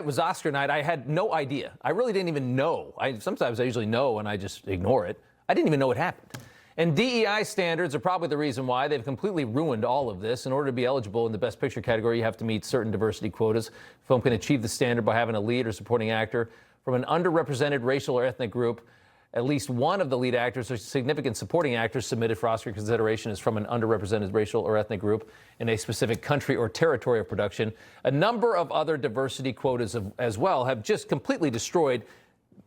It was Oscar night. I had no idea. I really didn't even know. Sometimes I usually know and I just ignore it. I didn't even know it happened. And DEI standards are probably the reason why they've completely ruined all of this. In order to be eligible in the Best Picture category, you have to meet certain diversity quotas. A film can achieve the standard by having a lead or supporting actor from an underrepresented racial or ethnic group. At least one of the lead actors or significant supporting actors submitted for Oscar consideration is from an underrepresented racial or ethnic group in a specific country or territory of production. A number of other diversity quotas as well have just completely destroyed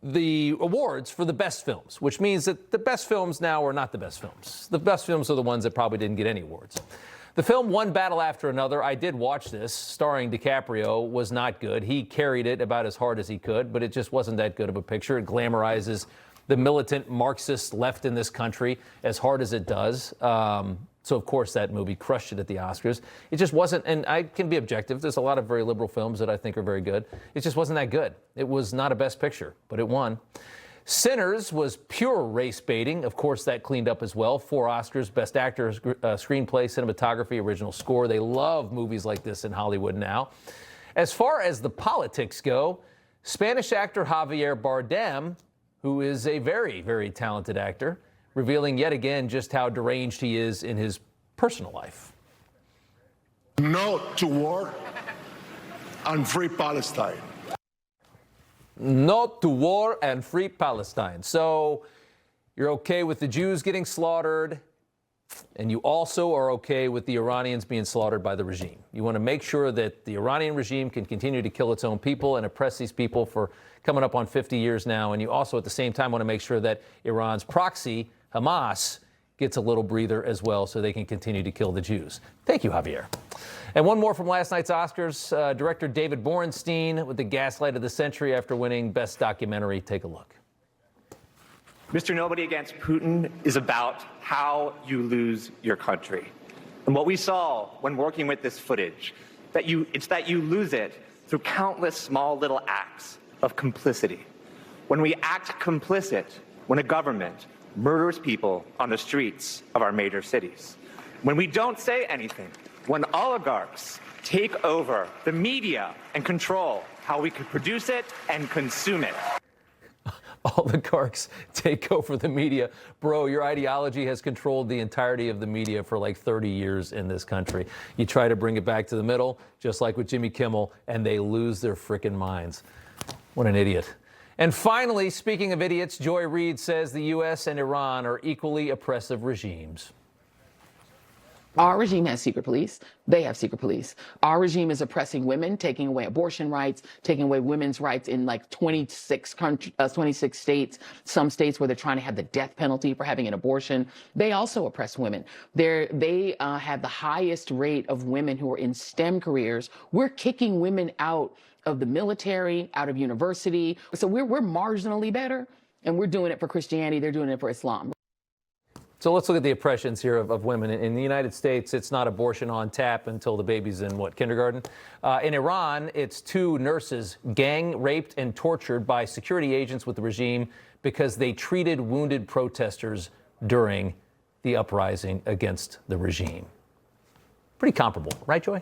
the awards for the best films, which means that the best films now are not the best films. The best films are the ones that probably didn't get any awards. The film One Battle After Another, I did watch this, starring DiCaprio, was not good. He carried it about as hard as he could, but it just wasn't that good of a picture. It glamorizes the militant Marxist left in this country as hard as it does. So, of course, that movie crushed it at the Oscars. It just wasn't, and I can be objective. There's a lot of very liberal films that I think are very good. It just wasn't that good. It was not a Best Picture, but it won. Sinners was pure race baiting. Of course, that cleaned up as well. 4 Oscars, Best Actor, Screenplay, Cinematography, Original Score. They love movies like this in Hollywood now. As far as the politics go, Spanish actor Javier Bardem, who is a very, very talented actor, revealing yet again just how deranged he is in his personal life. No to war and free Palestine. No to war and free Palestine. So you're okay with the Jews getting slaughtered, and you also are okay with the Iranians being slaughtered by the regime. You want to make sure that the Iranian regime can continue to kill its own people and oppress these people for coming up on 50 years now. And you also at the same time want to make sure that Iran's proxy, Hamas, gets a little breather as well so they can continue to kill the Jews. Thank you, Javier. And one more from last night's Oscars. Director David Borenstein with the Gaslight of the Century after winning Best Documentary. Take a look. Mr. Nobody Against Putin is about how you lose your country. And what we saw when working with this footage, it's that you lose it through countless small little acts of complicity. When we act complicit, when a government murders people on the streets of our major cities. When we don't say anything, when oligarchs take over the media and control how we can produce it and consume it. Oligarchs take over the media. Bro, your ideology has controlled the entirety of the media for like 30 years in this country. You try to bring it back to the middle, just like with Jimmy Kimmel, and they lose their frickin' minds. What an idiot. And finally, speaking of idiots, Joy Reid says the U.S. and Iran are equally oppressive regimes. Our regime has secret police. They have secret police. Our regime is oppressing women, taking away abortion rights, taking away women's rights in like 26 states, some states where they're trying to have the death penalty for having an abortion. They also oppress women. They have the highest rate of women who are in STEM careers. We're kicking women out of the military, out of university. So we're marginally better, and we're doing it for Christianity. They're doing it for Islam. So let's look at the oppressions here of women. In the United States, it's not abortion on tap until the baby's in, kindergarten? In Iran, it's 2 nurses gang raped and tortured by security agents with the regime because they treated wounded protesters during the uprising against the regime. Pretty comparable, right, Joy?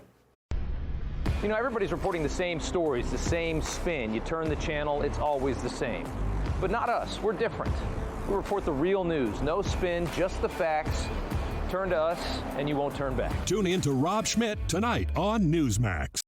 You know, everybody's reporting the same stories, the same spin. You turn the channel, it's always the same. But not us. We're different. We report the real news. No spin, just the facts. Turn to us, and you won't turn back. Tune in to Rob Schmitt tonight on Newsmax.